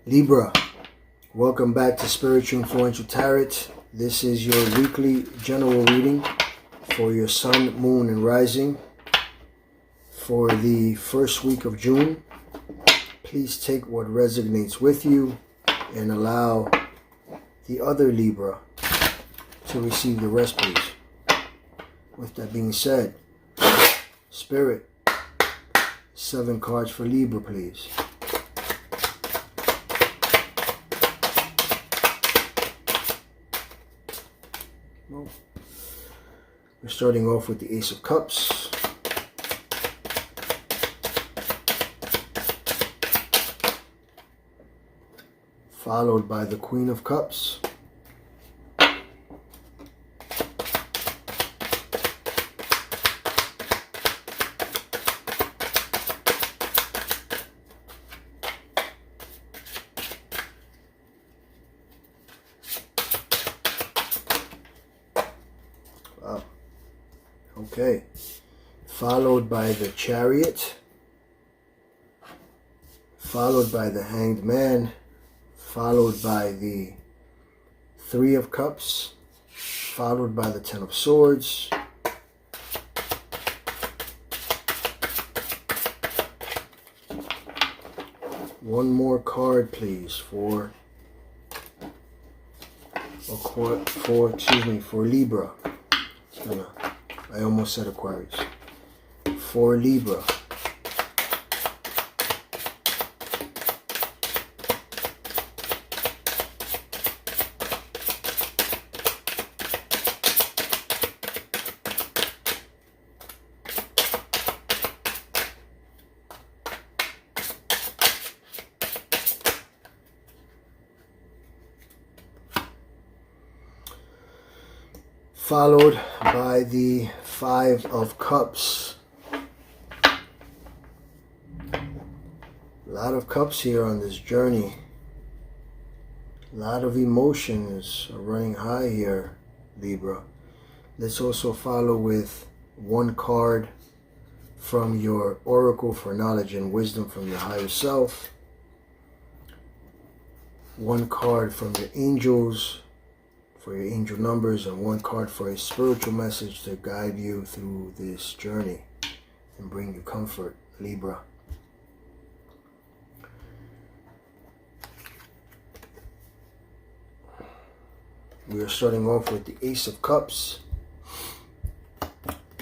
Libra, welcome back to Spiritual Influential Tarot. This is your weekly general reading for your sun, moon, and rising for the first week of June. Please take what resonates with you and allow the other Libra to receive the rest, please. With that being said, Spirit, 7 cards for Libra, please. We're starting off with the Ace of Cups. Followed by the Queen of Cups. Wow. Okay. Followed by the Chariot. Followed by the Hanged Man. Followed by the 3 of Cups, followed by the 10 of Swords, one more card, please, for Libra. I almost said Aquarius. For Libra. Followed by the 5 of Cups. A lot of cups here on this journey. A lot of emotions are running high here, Libra. Let's also follow with 1 card from your Oracle for knowledge and wisdom from your higher self. 1 card from your angels for your angel numbers, and 1 card for a spiritual message to guide you through this journey and bring you comfort, Libra. We are starting off with the Ace of Cups.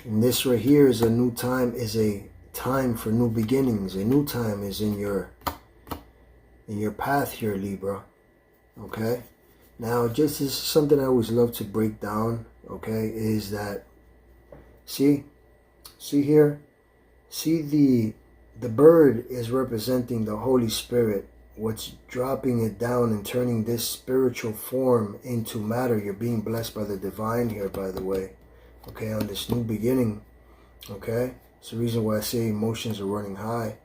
And this right here is a new time, is a time for new beginnings. A new time is in your path here, Libra. Okay? Now, just this is something I always love to break down, okay, is that, see here, see the bird is representing the Holy Spirit. What's dropping it down and turning this spiritual form into matter. You're being blessed by the divine here, by the way, okay, on this new beginning, okay. It's the reason why I say emotions are running high.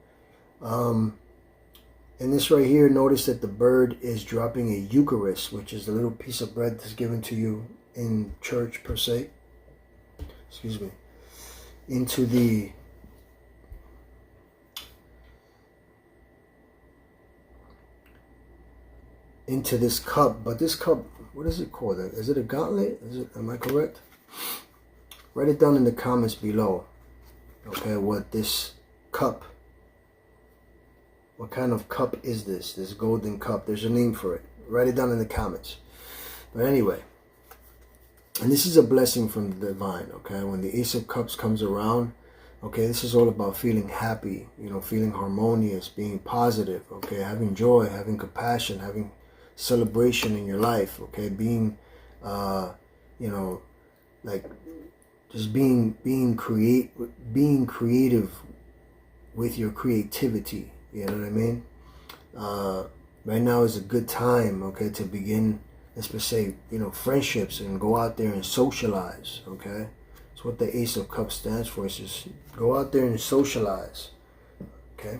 And this right here, notice that the bird is dropping a Eucharist, which is the little piece of bread that's given to you in church, per se. Excuse me. Into this cup. But this cup, what is it called? Is it a gauntlet? Am I correct? Write it down in the comments below. Okay, what this cup, what kind of cup is this? This golden cup. There's a name for it. Write it down in the comments. But anyway, and this is a blessing from the divine, okay? When the Ace of Cups comes around, okay, this is all about feeling happy, you know, feeling harmonious, being positive, okay? Having joy, having compassion, having celebration in your life, okay? Being, you know, like just being creative with your creativity. You know what I mean? Right now is a good time, okay, to begin, let's just say, you know, friendships and go out there and socialize, okay? That's what the Ace of Cups stands for. It's just go out there and socialize, okay?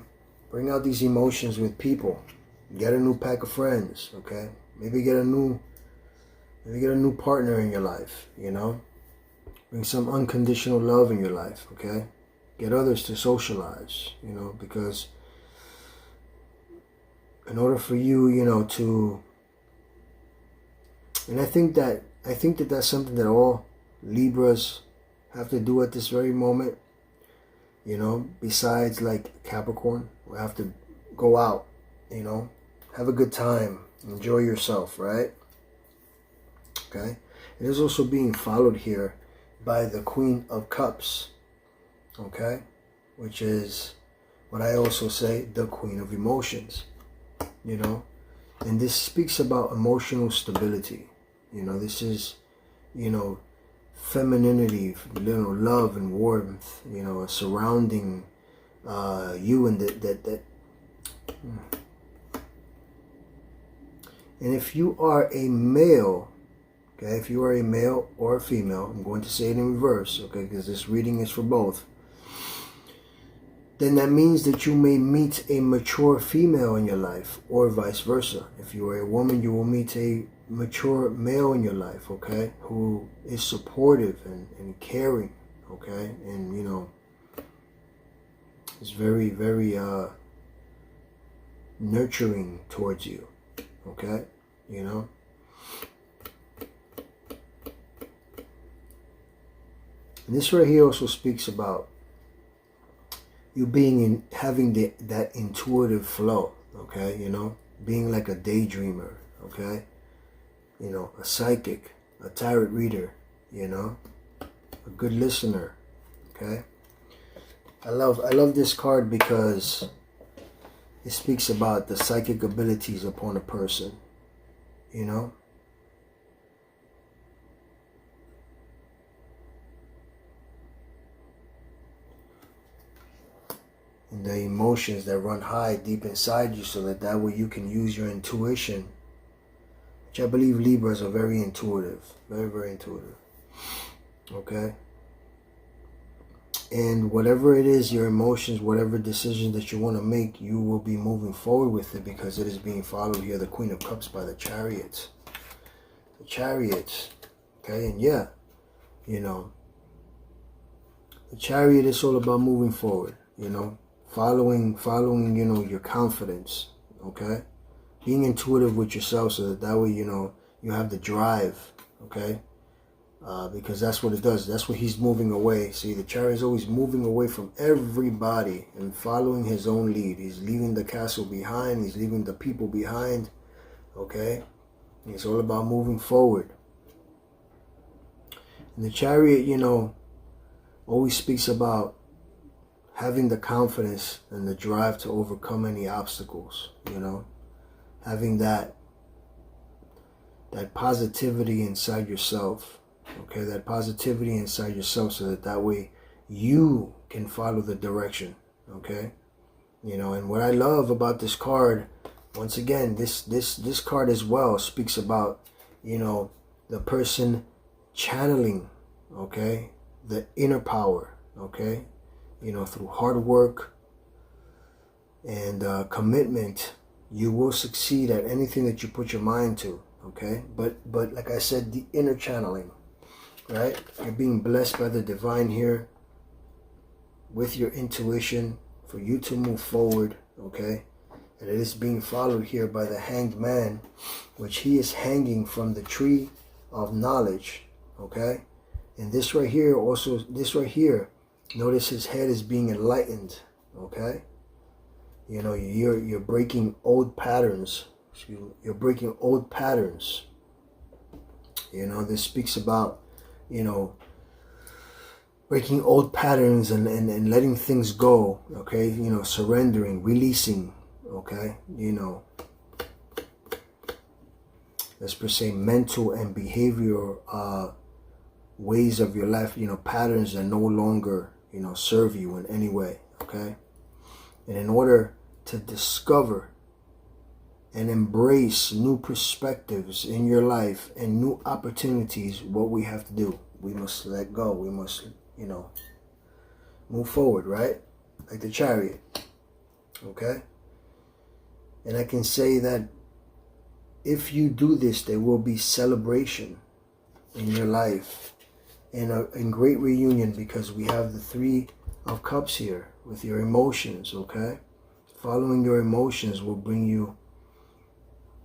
Bring out these emotions with people. Get a new pack of friends, okay? Maybe get a new partner in your life, you know? Bring some unconditional love in your life, okay? Get others to socialize, you know, because in order for you, you know, to, and I think that that's something that all Libras have to do at this very moment. You know, besides like Capricorn, we have to go out, you know, have a good time, enjoy yourself, right? Okay. It is also being followed here by the Queen of Cups, okay, which is what I also say, the Queen of Emotions, you know, and this speaks about emotional stability. You know, this is, you know, femininity, you know, love and warmth, you know, surrounding you, and that. And if you are a male, okay, if you are a male or a female, I'm going to say it in reverse, okay, because this reading is for both, then that means that you may meet a mature female in your life, or vice versa. If you are a woman, you will meet a mature male in your life, okay, who is supportive and caring, okay, and, you know, is very, very nurturing towards you, okay, you know. And this right here also speaks about you being having that intuitive flow, okay, you know, being like a daydreamer, okay, you know, a psychic, a tarot reader, you know, a good listener, okay. I love this card because it speaks about the psychic abilities upon a person, you know. And the emotions that run high deep inside you, so that way you can use your intuition, which I believe Libras are very intuitive, very, very intuitive, okay. And whatever it is, your emotions, whatever decision that you want to make, you will be moving forward with it, because it is being followed here, the Queen of Cups, by the Chariots. The Chariots, okay, and yeah, you know, the Chariot is all about moving forward, you know, following, you know, your confidence, okay, being intuitive with yourself, so that way, you know, you have the drive, okay. Because that's what it does. That's what he's moving away. See, the Chariot is always moving away from everybody and following his own lead. He's leaving the castle behind. He's leaving the people behind. Okay? It's all about moving forward. And the Chariot, you know, always speaks about having the confidence and the drive to overcome any obstacles, you know, having that positivity inside yourself. Okay, that positivity inside yourself, so that way you can follow the direction, okay, you know. And what I love about this card, once again, this card as well speaks about, you know, the person channeling, okay, the inner power, okay, you know, through hard work and commitment, you will succeed at anything that you put your mind to, okay. But like I said, the inner channeling, right? You're being blessed by the divine here with your intuition for you to move forward, okay? And it is being followed here by the Hanged Man, which he is hanging from the tree of knowledge, okay? And this right here, also, this right here, notice his head is being enlightened, okay? You know, you're breaking old patterns. Excuse me, you're breaking old patterns. You know, this speaks about, you know, breaking old patterns and letting things go, okay, you know, surrendering, releasing, okay, you know, let's per se mental and behavioral ways of your life, you know, patterns that no longer, you know, serve you in any way, okay. And in order to discover and embrace new perspectives in your life and new opportunities, what we have to do, we must let go. We must, you know, move forward, right? Like the Chariot, okay? And I can say that if you do this, there will be celebration in your life and a great reunion, because we have the Three of Cups here with your emotions, okay? Following your emotions will bring you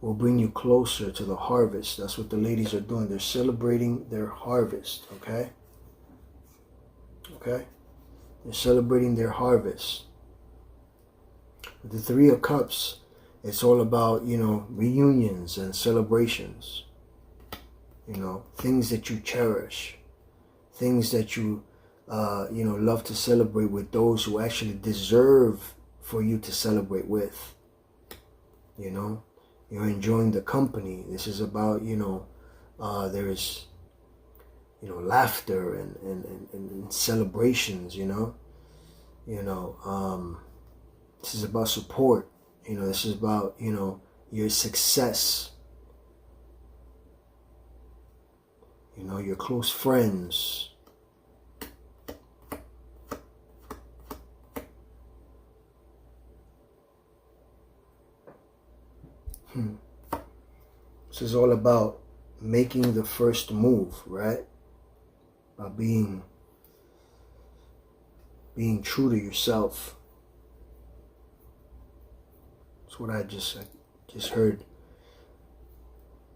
will bring you closer to the harvest. That's what the ladies are doing. They're celebrating their harvest, okay? Okay? They're celebrating their harvest. With the Three of Cups, it's all about, you know, reunions and celebrations. You know, things that you cherish. Things that you, you know, love to celebrate with those who actually deserve for you to celebrate with. You know, you're enjoying the company. This is about, you know, there's, you know, laughter and celebrations, you know. This is about support. You know, this is about, you know, your success. You know, your close friends. This is all about making the first move, right? About being true to yourself. That's what I just heard.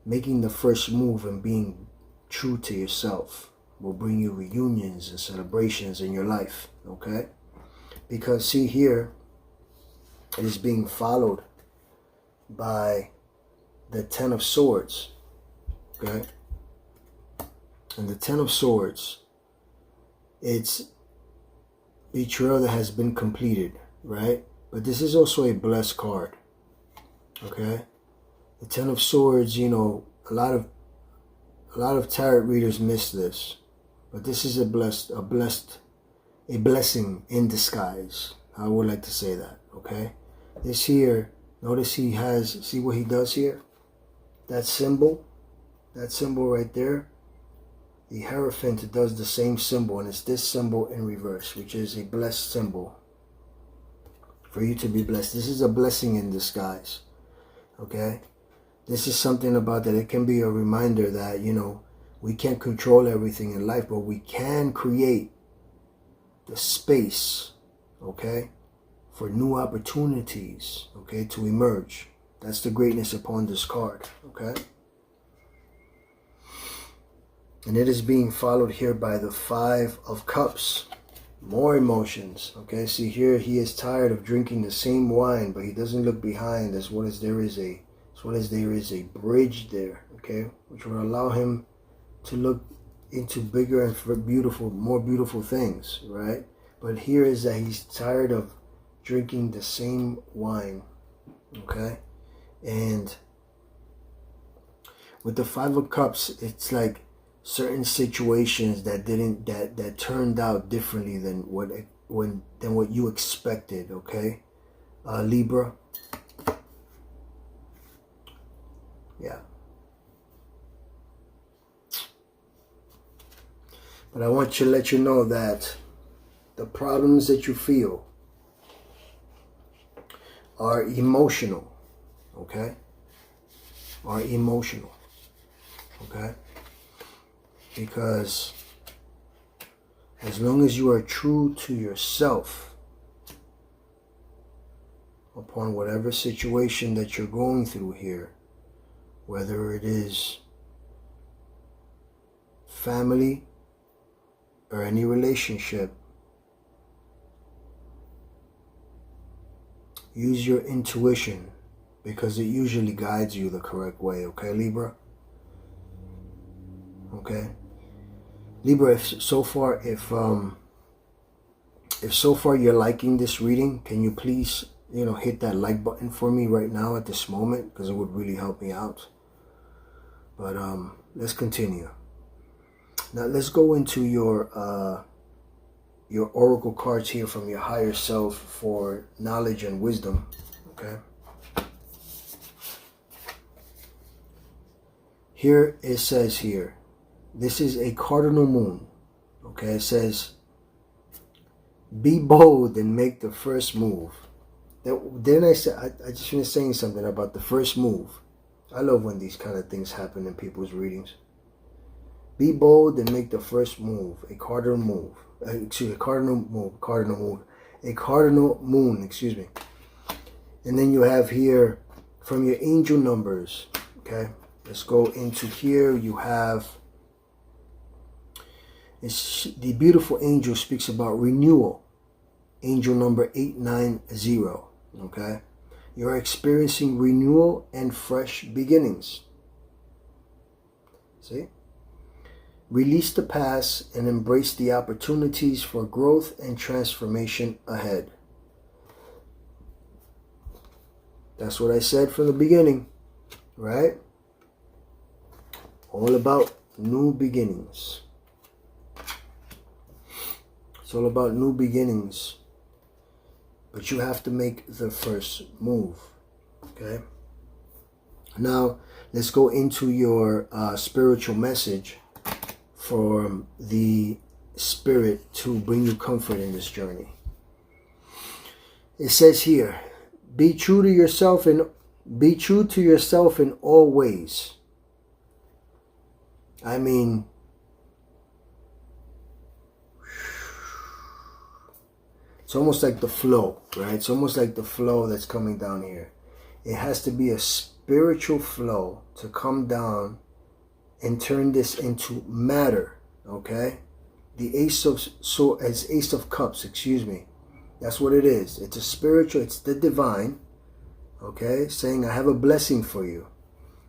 Making the first move and being true to yourself will bring you reunions and celebrations in your life, okay? Because see here, it is being followed by the Ten of Swords, okay? And the Ten of Swords, it's betrayal that has been completed, right? But this is also a blessed card, okay? The Ten of Swords, you know, a lot of tarot readers miss this, but this is a blessing in disguise. I would like to say that, okay? This here, notice he has, see what he does here? That symbol right there, the Hierophant does the same symbol, and it's this symbol in reverse, which is a blessed symbol. For you to be blessed. This is a blessing in disguise, okay? This is something about that. It can be a reminder that, you know, we can't control everything in life, but we can create the space, okay, for new opportunities, okay, to emerge. That's the greatness upon this card, okay? And it is being followed here by the Five of Cups. More emotions, okay? See here, he is tired of drinking the same wine, but he doesn't look behind as well as there is a bridge there, okay, which will allow him to look into bigger and more beautiful things, right? But here is that he's tired of drinking the same wine, okay? And with the Five of Cups, it's like certain situations that turned out differently than what you expected, okay? Libra. Yeah. But I want to let you know that the problems that you feel are emotional, okay? Are emotional, okay? Because as long as you are true to yourself upon whatever situation that you're going through here, whether it is family or any relationship, use your intuition because it usually guides you the correct way, okay, Libra? Okay? Libra, if so far you're liking this reading, can you please, you know, hit that like button for me right now at this moment, because it would really help me out. But let's continue. Now let's go into your oracle cards here from your higher self for knowledge and wisdom, okay? Here it says here, this is a cardinal moon, okay? It says, be bold and make the first move. Then I just finished saying something about the first move. I love when these kind of things happen in people's readings. Be bold and make the first move. A cardinal move. A cardinal moon, excuse me. And then you have here from your angel numbers. Okay, let's go into here. You have, the beautiful angel speaks about renewal. Angel number 890. Okay, you're experiencing renewal and fresh beginnings. See? Release the past and embrace the opportunities for growth and transformation ahead. That's what I said from the beginning, right? All about new beginnings. It's all about new beginnings. But you have to make the first move, okay? Now, let's go into your spiritual message for the Spirit to bring you comfort in this journey. It says here, be true to yourself in all ways. I mean, it's almost like the flow, right? It's almost like the flow that's coming down here. It has to be a spiritual flow to come down and turn this into matter, okay? The Ace of Cups, excuse me. That's what it is. It's a spiritual, it's the divine, okay? Saying, I have a blessing for you.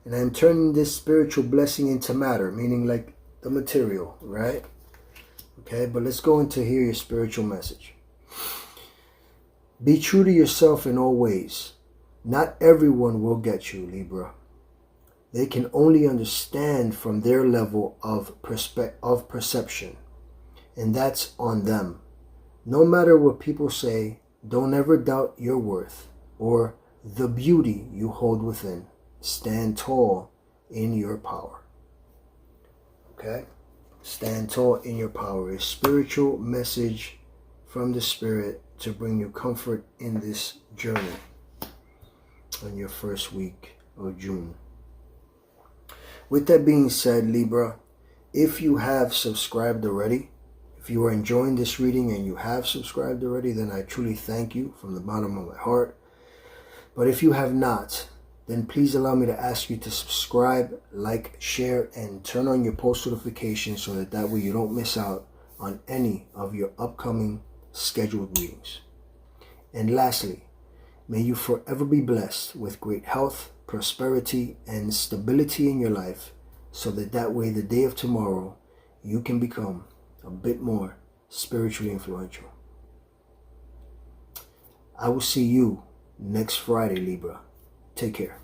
And I'm turning this spiritual blessing into matter, meaning like the material, right? Okay, but let's go into here your spiritual message. Be true to yourself in all ways. Not everyone will get you, Libra. They can only understand from their level of perception. And that's on them. No matter what people say, don't ever doubt your worth or the beauty you hold within. Stand tall in your power. Okay? Stand tall in your power. A spiritual message from the Spirit to bring you comfort in this journey on your first week of June. With that being said, Libra, if you have subscribed already, if you are enjoying this reading and you have subscribed already, then I truly thank you from the bottom of my heart. But if you have not, then please allow me to ask you to subscribe, like, share, and turn on your post notifications so that way you don't miss out on any of your upcoming scheduled readings. And lastly, may you forever be blessed with great health, prosperity, and stability in your life so that way the day of tomorrow you can become a bit more spiritually influential. I will see you next Friday, Libra. Take care.